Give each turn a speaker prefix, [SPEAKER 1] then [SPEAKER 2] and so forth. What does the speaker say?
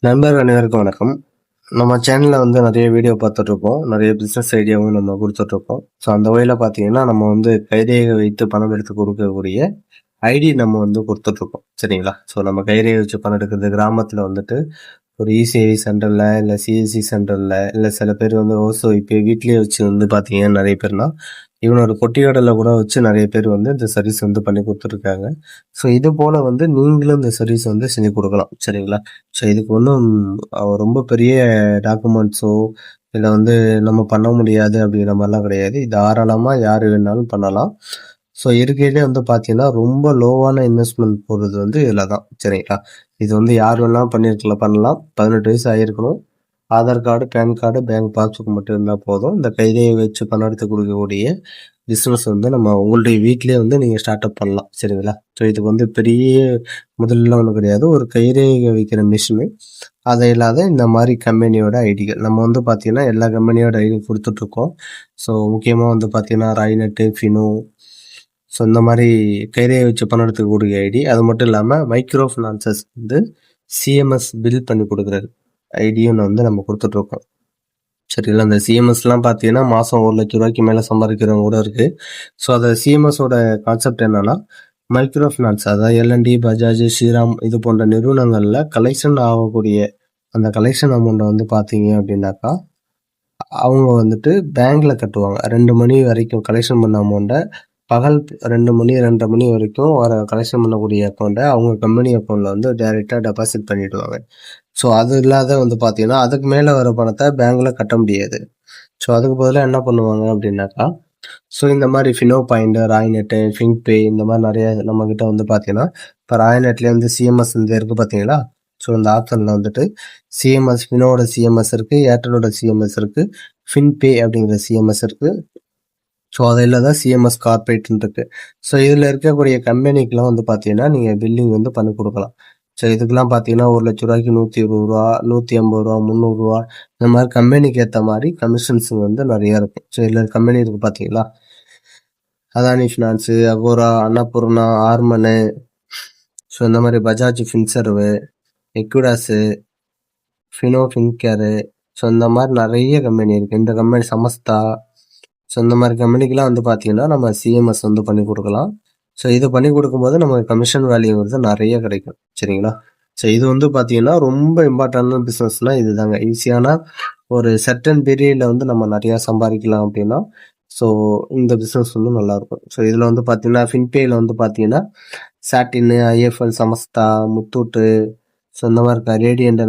[SPEAKER 1] நண்பர்கள் அனைவருக்கும் வணக்கம். நம்ம சேனல்ல நிறைய வீடியோ பார்த்துட்ருக்கோம். நிறைய பிஸ்னஸ் ஐடியாவும் நம்ம கொடுத்துட்ருக்கோம். ஸோ அந்த வகையில் பார்த்தீங்கன்னா, நம்ம கைரேகை வைத்து பணம் எடுத்து கொடுக்கக்கூடிய ஐடி நம்ம கொடுத்துட்ருக்கோம். சரிங்களா? ஸோ நம்ம கைரேகை வச்சு பணம் எடுக்கிறது கிராமத்தில் ஒரு இசிஐ சென்டரில், இல்லை சிஎஸ்சி சென்டரில், இல்லை சில பேர் ஹவுஸ் ஒய்ஃபு வீட்லேயே வச்சு பார்த்தீங்கன்னா நிறைய பேர்னா இவனோட பொட்டியோடல கூட வச்சு நிறைய பேர் இந்த சர்வீஸ் பண்ணி கொடுத்துருக்காங்க. ஸோ இது போல் நீங்களும் இந்த சர்வீஸ் செஞ்சு கொடுக்கலாம். சரிங்களா? ஸோ இதுக்கு ஒன்றும் ரொம்ப பெரிய டாக்குமெண்ட்ஸோ இல்லை நம்ம பண்ண முடியாது அப்படிங்கிற மாதிரிலாம் கிடையாது. இது தாராளமாக யார் வேணாலும் பண்ணலாம். ஸோ இருக்கையிலே பார்த்தீங்கன்னா ரொம்ப லோவான இன்வெஸ்ட்மெண்ட் போகிறது இதில் தான். சரிங்களா? இது யார் வேணாலும் பண்ணலாம். 18 வயசு ஆகிருக்கணும். Aadhaar card, PAN card, bank passbook மட்டும் இருந்தால் போதும். இந்த கைரேகை வச்சு பணம் எடுத்து கொடுக்கக்கூடிய பிஸ்னஸ் நம்ம உங்களுடைய வீட்லேயே நீங்கள் ஸ்டார்ட் அப் பண்ணலாம். சரிங்களா? ஸோ இதுக்கு பெரிய முதல்லாம் ஒன்றும் கிடையாது. ஒரு கைரேகை வைக்கிற மிஷினு, அதை இல்லாத இந்த மாதிரி கம்பெனியோட ஐடிகள் நம்ம பார்த்தீங்கன்னா எல்லா கம்பெனியோட ஐடி கொடுத்துட்ருக்கோம். ஸோ முக்கியமாக பார்த்தீங்கன்னா ராய்நெட்டு, ஃபினோ, ஸோ இந்த மாதிரி கைரேகை வச்சு பணம் எடுத்துக்கூடிய ஐடி. அது மட்டும் இல்லாமல் மைக்ரோ ஃபினான்சஸ் சிஎம்எஸ் பில் பண்ணி கொடுக்குறது ஐடியும் நம்ம கொடுத்துட்ருக்கோம். சரிங்களா? அந்த சிஎம்எஸ்லாம் பார்த்தீங்கன்னா மாதம் 1 லட்ச ரூபாய்க்கு மேலே சம்பாதிக்கிறவங்க கூட இருக்குது. ஸோ அதை சிஎம்எஸோட கான்செப்ட் என்னன்னா, மைக்ரோ ஃபினான்ஸ், அதாவது எல்என்டி, பஜாஜ், ஸ்ரீராம் இது போன்ற நிறுவனங்களில் கலெக்ஷன் ஆகக்கூடிய அந்த கலெக்ஷன் அமௌண்ட்டை பார்த்தீங்க அப்படின்னாக்கா, அவங்க பேங்க்கில் கட்டுவாங்க. 2 மணி வரைக்கும் கலெக்ஷன் பண்ண அமௌண்ட்டை பகல் 2 மணி 2:30 மணி வரைக்கும் வர கலெக்ஷன் பண்ணக்கூடிய அக்கௌண்ட்டை அவங்க கம்பெனி அக்கௌண்ட்டில் டைரெக்டாக டெபாசிட் பண்ணிவிடுவாங்க. ஸோ அது இல்லாத பார்த்தீங்கன்னா அதுக்கு மேலே வர பணத்தை பேங்க்கில் கட்ட முடியாது. ஸோ அதுக்கு பதிலாக என்ன பண்ணுவாங்க அப்படின்னாக்கா, ஸோ இந்த மாதிரி ஃபினோ பாயிண்ட், ராய்நெட்டு, ஃபின்பே இந்த மாதிரி நிறைய நம்மக்கிட்ட பார்த்தீங்கன்னா, இப்போ ராய்நெட்லேயே சிஎம்எஸ் இருக்குது பார்த்தீங்களா? ஸோ இந்த ஆப்ஷனில் சிஎம்எஸ், ஃபினோட சிஎம்எஸ் இருக்குது, ஏர்டெலோட சிஎம்எஸ் இருக்குது, ஃபின்பே அப்படிங்கிற சிஎம்எஸ் இருக்குது. ஸோ அதில் தான் சிஎம்எஸ் கார்பரேட்னு இருக்குது. ஸோ இதில் இருக்கக்கூடிய கம்பெனிக்கெலாம் பார்த்தீங்கன்னா நீங்கள் பில்லிங் பண்ணி கொடுக்கலாம். ஸோ இதுக்கெல்லாம் பார்த்தீங்கன்னா 1 லட்ச ரூபாய்க்கு 120 ரூபா, 150 ரூபா, 300 ரூபா இந்த மாதிரி கம்பெனிக்கு ஏற்ற மாதிரி கமிஷன்ஸ் நிறையா இருக்கும். ஸோ இதில் கம்பெனி இருக்குது பார்த்தீங்களா, அதானி ஃபினான்ஸு, அகோரா, அன்னபூர்ணா, ஆர்மனு, ஸோ இந்த மாதிரி பஜாஜ் ஃபின்சர்வு, எக்விடாஸு, ஃபினோ ஃபின்கேரு, ஸோ இந்த மாதிரி நிறைய கம்பெனி இருக்குது. இந்த கம்பெனி சமஸ்தா, ஸோ இந்த மாதிரி கம்பெனிக்கெலாம் பார்த்தீங்கன்னா நம்ம சிஎம்எஸ் பண்ணி கொடுக்கலாம். ஸோ இது பண்ணி கொடுக்கும்போது நமக்கு கமிஷன் வேல்யூ நிறைய கிடைக்கும். சரிங்களா? ஸோ இது பார்த்தீங்கன்னா ரொம்ப இம்பார்ட்டண்டான பிஸ்னஸ்னால் இது தாங்க. ஈஸியான ஒரு சர்டன் பீரியடில் நம்ம நிறையா சம்பாதிக்கலாம் அப்படின்னா, ஸோ இந்த பிஸ்னஸ் நல்லாயிருக்கும். ஸோ இதில் பார்த்தீங்கன்னா ஃபின்பேயில் பார்த்தீங்கன்னா சாட்டின்னு, ஐஎஃப்எல், சமஸ்தா, முத்தூட்டு, ஸோ இந்த மாதிரி ரேடியன்ட்